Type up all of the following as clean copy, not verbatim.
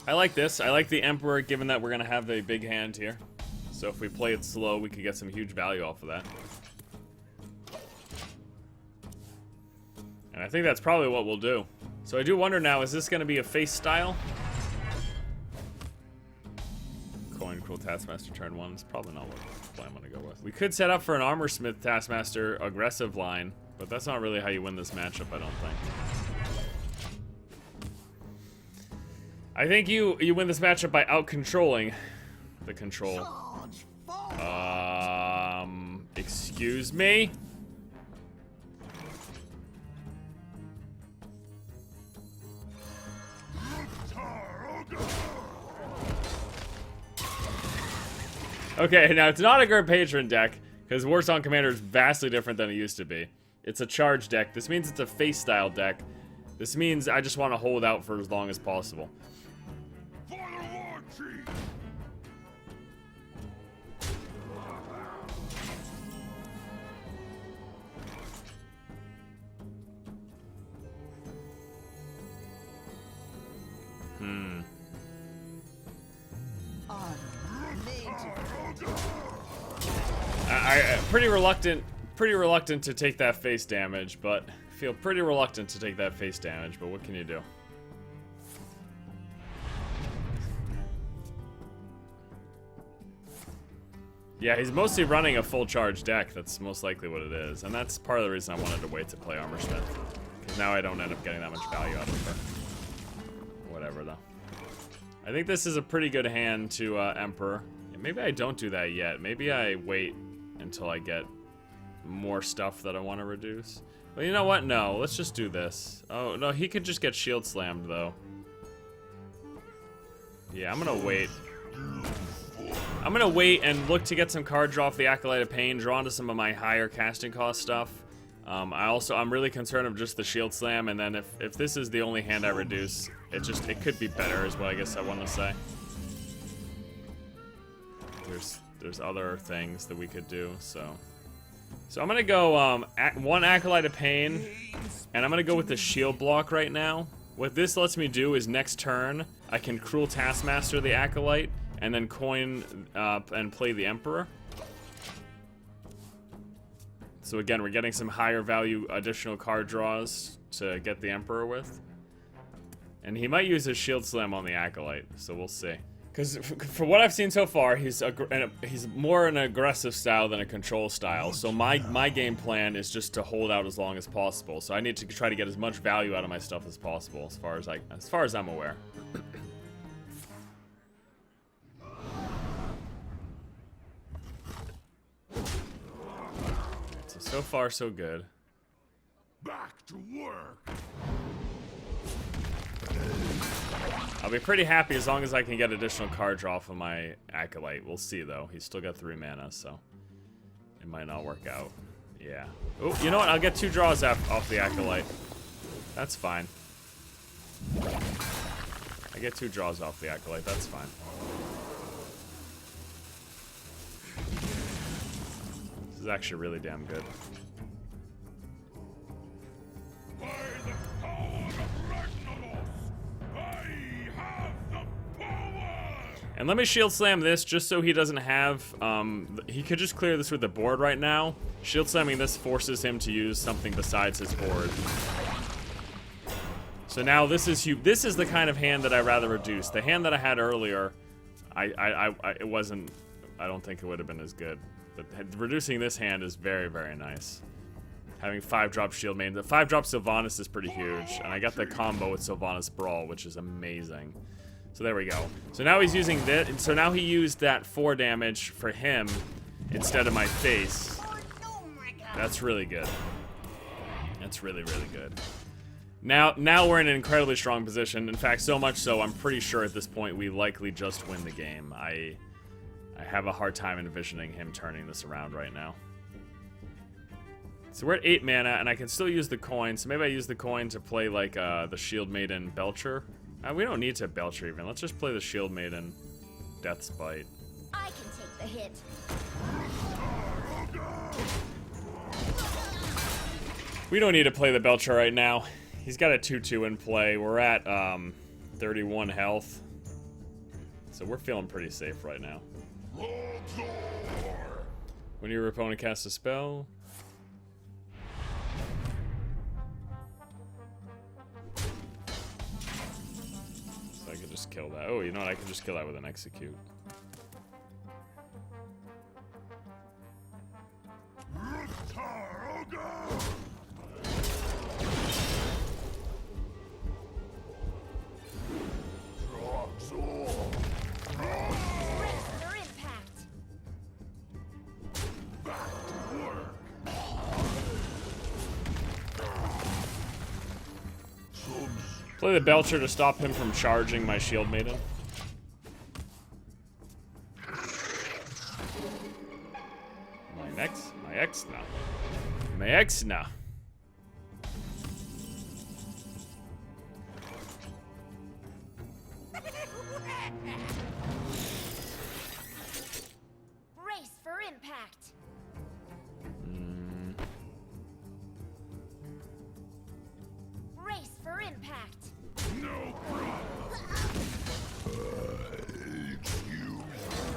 I like this. I like the Emperor, given that we're going to have a big hand here. So if we play it slow, we could get some huge value off of that. And I think that's probably what we'll do. So I do wonder now, is this going to be a face style? Coin Cruel Taskmaster turn 1. It's probably not what play I'm going to go with. We could set up for an Armorsmith Taskmaster aggressive line, but that's not really how you win this matchup, I don't think. I think you win this matchup by out-controlling the control. Excuse me? Okay, now it's not a Gerd Patron deck, because Warsong Commander is vastly different than it used to be. It's a charge deck. This means it's a face style deck. This means I just want to hold out for as long as possible. I'm pretty reluctant to take that face damage, but feel pretty reluctant to take that face damage, but what can you do? Yeah, he's mostly running a full charge deck. That's most likely what it is, and that's part of the reason I wanted to wait to play Armorsmith, because now I don't end up getting that much value out of it. Whatever, though. I think this is a pretty good hand to Emperor. Maybe I don't do that yet. Maybe I wait until I get more stuff that I want to reduce. Well, you know what? No, let's just do this. Oh, no, he could just get shield slammed, though. Yeah, I'm gonna wait. I'm gonna wait and look to get some card draw off the Acolyte of Pain, draw into some of my higher casting cost stuff. I'm really concerned of just the shield slam, and then if this is the only hand I reduce, it could be better is what I guess I want to say. There's other things that we could do, so I'm gonna go one Acolyte of Pain, and I'm gonna go with the shield block right now. What this lets me do is next turn I can Cruel Taskmaster the Acolyte and then coin and play the Emperor. So again, we're getting some higher value additional card draws to get the Emperor with, and he might use his shield slam on the Acolyte, so we'll see. Because for what I've seen so far, he's more an aggressive style than a control style. So my game plan is just to hold out as long as possible. So I need to try to get as much value out of my stuff as possible, as far as I'm aware. So far, so good. Back to work. I'll be pretty happy as long as I can get additional card draw from my Acolyte. We'll see, though. He's still got 3 mana, so it might not work out. Yeah. Oh, you know what? I'll get 2 draws off the Acolyte. That's fine. I get 2 draws off the Acolyte. That's fine. This is actually really damn good. And let me shield slam this just so he doesn't have, he could just clear this with the board right now. Shield slamming this forces him to use something besides his board. So now this is the kind of hand that I rather reduce. The hand that I had earlier, it wasn't, I don't think it would have been as good. But reducing this hand is very, very nice. Having 5-drop Shield Maiden. The 5-drop Sylvanas is pretty huge. And I got the combo with Sylvanas Brawl, which is amazing. So there we go. So now he's using this. So now he used that 4 damage for him instead of my face. That's really good. That's really, really good. Now we're in an incredibly strong position. In fact, so much so, I'm pretty sure at this point we likely just win the game. I have a hard time envisioning him turning this around right now. So we're at 8 mana, and I can still use the coin. So maybe I use the coin to play like the Shield Maiden Belcher. We don't need to Belcher even. Let's just play the Shield Maiden Death's Bite. I can take the hit. We don't need to play the Belcher right now. He's got a 2/2 in play. We're at 31 health. So we're feeling pretty safe right now. LOLOL. When your opponent casts a spell. So I could just kill that. Oh, you know what? I could just kill that with an execute. For impact. Play the Belcher to stop him from charging my Shield Maiden. My ex now. My ex now. Brace for impact. Brace for impact. No problem.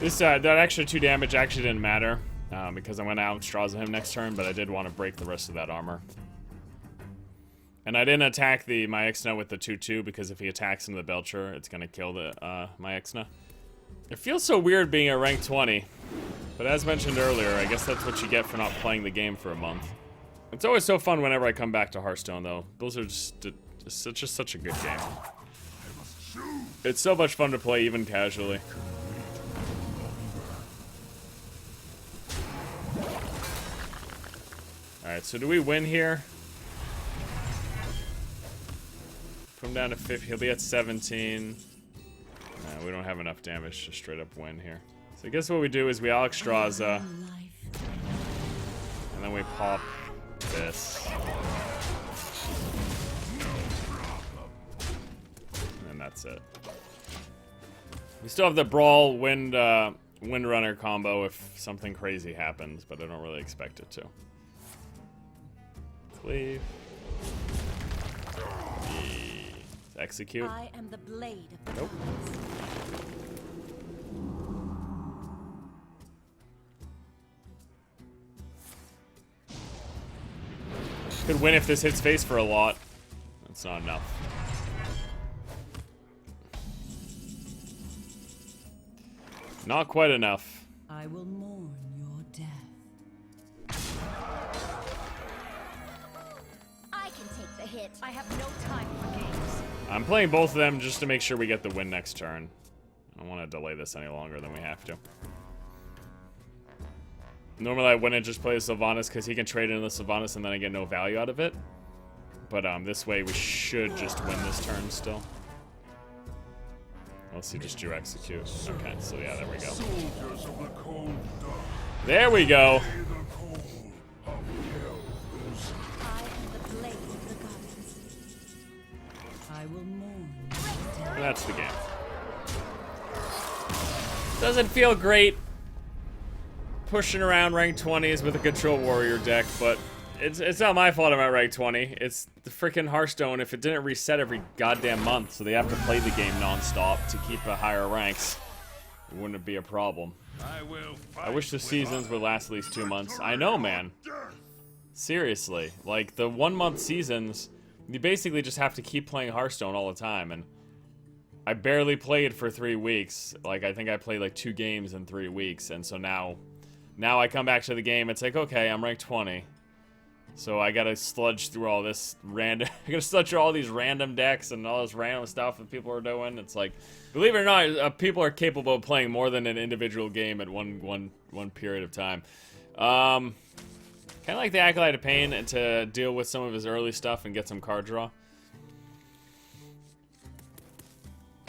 This that extra 2 damage actually didn't matter because I'm gonna Alexstrasza him next turn, but I did want to break the rest of that armor. And I didn't attack the my Ixna with the 2/2 because if he attacks into the Belcher, it's gonna kill the my Ixna. It feels so weird being at rank 20, but as mentioned earlier, I guess that's what you get for not playing the game for a month. It's always so fun whenever I come back to Hearthstone, though. Those are just such a good game. It's so much fun to play, even casually. Alright, so do we win here? Put him down to 50. He'll be at 17. Nah, we don't have enough damage to straight up win here. So I guess what we do is we Alexstrasza. And then we pop this. And that's it. We still have the Brawl Windrunner combo if something crazy happens, but I don't really expect it to. Cleave. Execute. I am the blade of the Nope. Could win if this hits face for a lot. That's not enough. Not quite enough. I will mourn your death. I can take the hit. I have no time for games. I'm playing both of them just to make sure we get the win next turn. I don't want to delay this any longer than we have to. Normally I wouldn't just play the Sylvanas because he can trade into the Sylvanas and then I get no value out of it. But this way we should just win this turn still. Unless he just drew execute. Okay, so yeah, there we go. Soldiers of the cold dark. There we go. The cold of hills. I am the blade of the gods. I will mourn your death. That's the game. Doesn't feel great pushing around rank 20s with a control warrior deck, but it's not my fault I'm at rank 20. It's the freaking Hearthstone. If it didn't reset every goddamn month, so they have to play the game non-stop to keep the higher ranks, it wouldn't be a problem. I wish the seasons would last at least 2 months. I know, man. Seriously, like the 1 month seasons, you basically just have to keep playing Hearthstone all the time, and I barely played for 3 weeks. Like I think I played like 2 games in 3 weeks, and so now I come back to the game. It's like, okay, I'm ranked 20. So I gotta sludge through all this random. I gotta sludge through all these random decks and all this random stuff that people are doing. It's like, believe it or not, people are capable of playing more than an individual game at one period of time. Kind of like the Acolyte of Pain and to deal with some of his early stuff and get some card draw.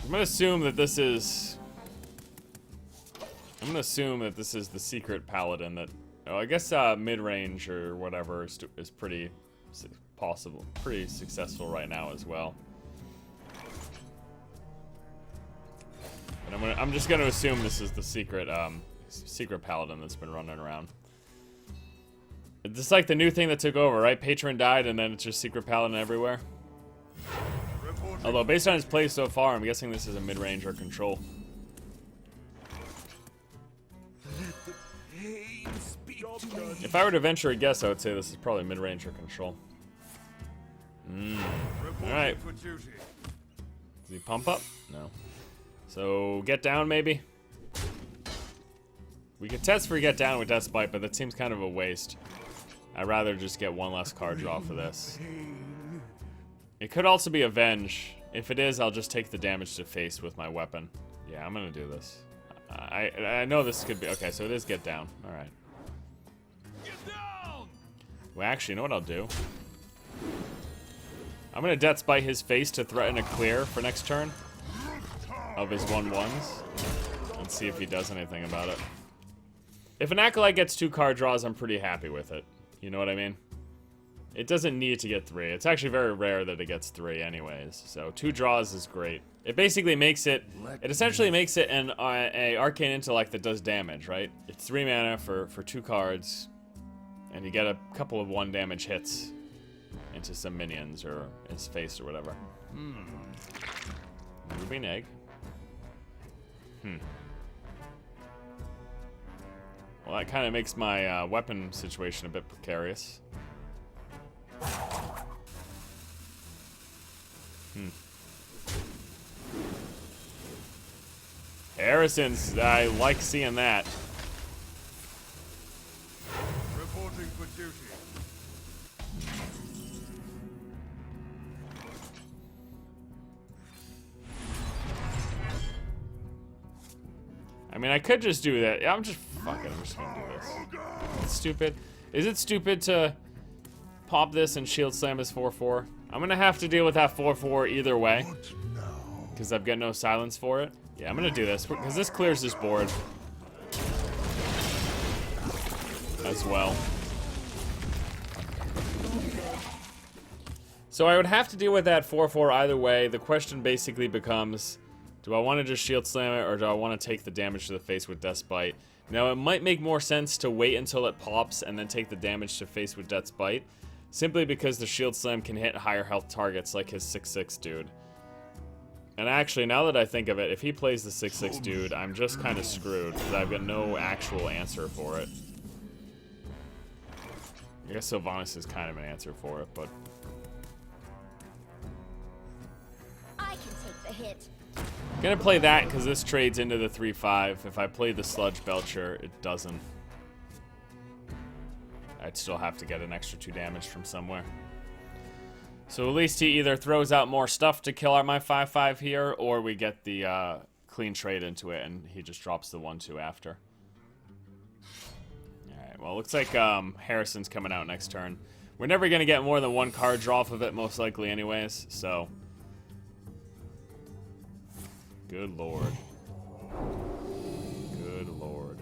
I'm gonna assume that this is. I'm gonna assume that this is the secret paladin that. Oh, I guess mid-range or whatever is pretty possible, pretty successful right now as well. But I'm just gonna assume this is the secret paladin that's been running around. It's just like the new thing that took over, right? Patron died, and then it's just secret paladin everywhere. Although based on his play so far, I'm guessing this is a mid-range or control. If I were to venture a guess, I would say this is probably mid-range or control. Alright. Does he pump up? No. So, get down maybe? We could test for get down with Deathbite, but that seems kind of a waste. I'd rather just get one less card draw for this. It could also be Avenge. If it is, I'll just take the damage to face with my weapon. Yeah, I'm gonna do this. I know this could be... Okay, so it is get down. Alright. Well, actually, you know what I'll do? I'm gonna Deathbite his face to threaten a clear for next turn of his 1/1s and see if he does anything about it. If an Acolyte gets 2 card draws, I'm pretty happy with it. You know what I mean? It doesn't need to get 3. It's actually very rare that it gets 3 anyways. So 2 draws is great. It basically makes it... It essentially makes it an a Arcane Intellect that does damage, right? It's 3 mana for 2 cards. And you get a couple of 1 damage hits into some minions or his face or whatever. Ruby egg. Well, that kind of makes my weapon situation a bit precarious. Harrison's, I like seeing that. Reporting for duty. I mean, I could just do that. Yeah, I'm just fucking. I'm just gonna do this. It's stupid. Is it stupid to pop this and shield slam his 4/4? I'm gonna have to deal with that 4/4 either way, because I've got no silence for it. Yeah, I'm gonna do this because this clears this board as well. So I would have to deal with that 4/4 either way. The question basically becomes, do I want to just shield slam it, or do I want to take the damage to the face with Deathbite? Now, it might make more sense to wait until it pops and then take the damage to face with Deathbite, simply because the shield slam can hit higher health targets like his 6/6 dude. And actually, now that I think of it, if he plays the 6/6 dude, I'm just kind of screwed, because I've got no actual answer for it. I guess Sylvanas is kind of an answer for it, but... I can take the hit. Gonna play that because this trades into the 3/5. If I play the Sludge Belcher, it doesn't. I'd still have to get an extra 2 damage from somewhere. So at least he either throws out more stuff to kill my 5/5 here, or we get the clean trade into it and he just drops the 1/2 after. Alright, well, looks like Harrison's coming out next turn. We're never gonna get more than 1 card draw off of it, most likely anyways, so... Good lord. Good lord.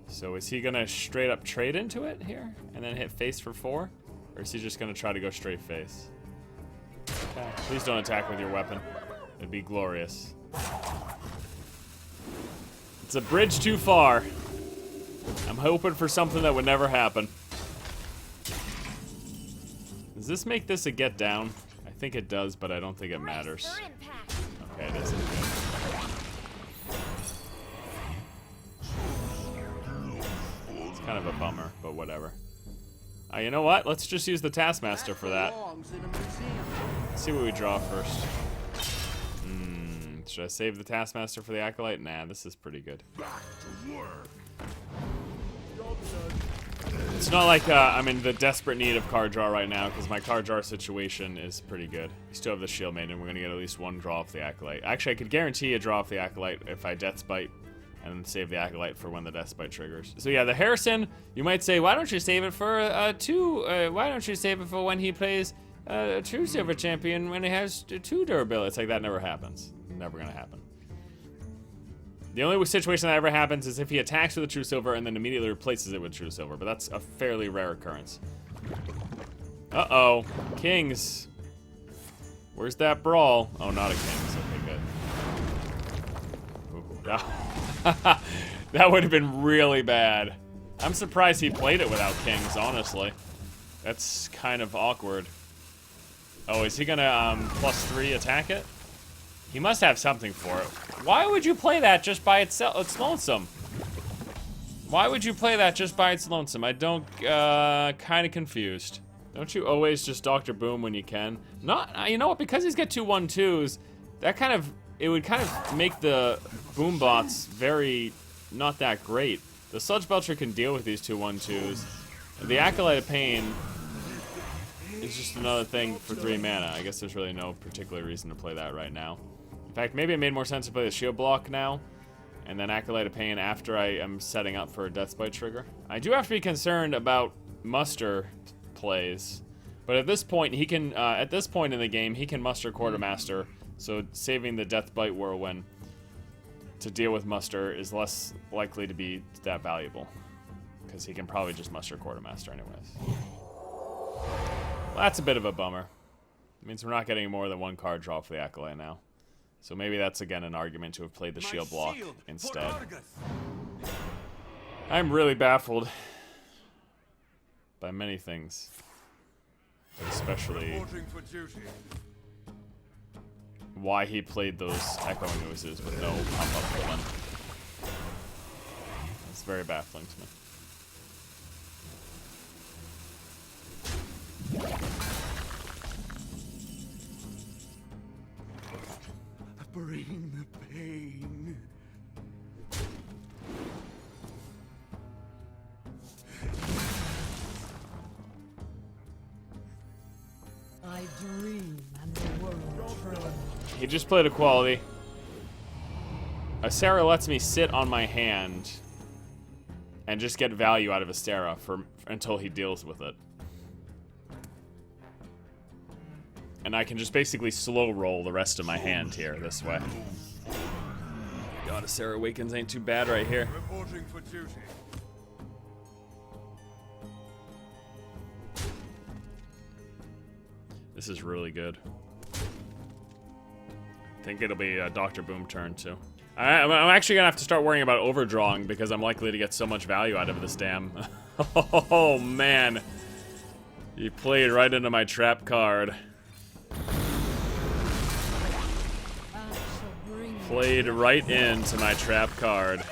So is he gonna straight up trade into it here and then hit face for 4? Or is he just gonna try to go straight face? Okay. Please don't attack with your weapon. It'd be glorious. It's a bridge too far. I'm hoping for something that would never happen. Does this make this a get down? I think it does, but I don't think it matters. Okay, it isn't good. It's kind of a bummer, but whatever. You know what? Let's just use the Taskmaster for that. Let's see what we draw first. Should I save the Taskmaster for the Acolyte? Nah, this is pretty good. Back to work. It's not like I'm in the desperate need of card draw right now, because my card draw situation is pretty good. We still have the Shield Maiden. We're going to get at least 1 draw off the Acolyte. Actually, I could guarantee a draw off the Acolyte if I Deathbite and then save the Acolyte for when the Deathbite triggers. So yeah, the Harrison, you might say, why don't you save it for why don't you save it for when he plays a True Silver Champion when he has 2 durability? It's like, that never happens. Never going to happen. The only situation that ever happens is if he attacks with a True Silver and then immediately replaces it with True Silver, but that's a fairly rare occurrence. Uh-oh. Kings. Where's that brawl? Oh, not a Kings. Okay, good. Ooh. That would have been really bad. I'm surprised he played it without Kings, honestly. That's kind of awkward. Oh, is he gonna +3 attack it? He must have something for it. Why would you play that just by itself? It's lonesome. Why would you play that just by its lonesome? I don't, kind of confused. Don't you always just Dr. Boom when you can? Not, you know what, because he's got 2 1-2s, that kind of, it would kind of make the Boom bots very, not that great. The Sludge Belcher can deal with these 2 1-2s. The Acolyte of Pain is just another thing for 3 mana. I guess there's really no particular reason to play that right now. In fact, maybe it made more sense to play the Shield Block now, and then Acolyte of Pain after I am setting up for a Deathbite trigger. I do have to be concerned about Muster plays, but at this point he can, at this point in the game, he can Muster Quartermaster, so saving the Deathbite Whirlwind to deal with Muster is less likely to be that valuable, because he can probably just Muster Quartermaster anyways. Well, that's a bit of a bummer. It means we're not getting more than 1 card draw for the Acolyte now. So maybe that's again an argument to have played the Shield Block instead. I'm really baffled by many things, but especially why he played those Echoing Oozes with no pump-up villain. It's very baffling to me. Bring the pain. I dream and the world trembles. He just played Equality. Astera lets me sit on my hand and just get value out of Astera until he deals with it. And I can just basically slow roll the rest of my hand here this way. God, Astera Awakens ain't too bad right here. Reporting for duty. This is really good. I think it'll be a Dr. Boom turn too. I'm actually gonna have to start worrying about overdrawing because I'm likely to get so much value out of this damn. Oh man, he played right into my trap card. Played right into my trap card.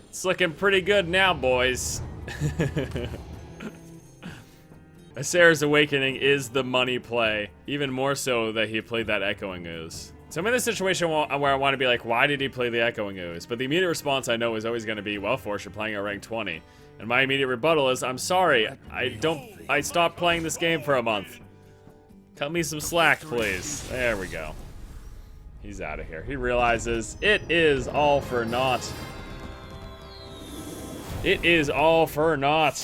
It's looking pretty good now, boys. Astera's Awakening is the money play. Even more so that he played that Echoing Ooze. So I'm in this situation where I want to be like, why did he play the Echoing Ooze? But the immediate response I know is always going to be, well, Force, you're playing at rank 20. And my immediate rebuttal is, I'm sorry, I stopped playing this game for a month. Cut me some slack, please. There we go. He's out of here. He realizes it is all for naught. It is all for naught.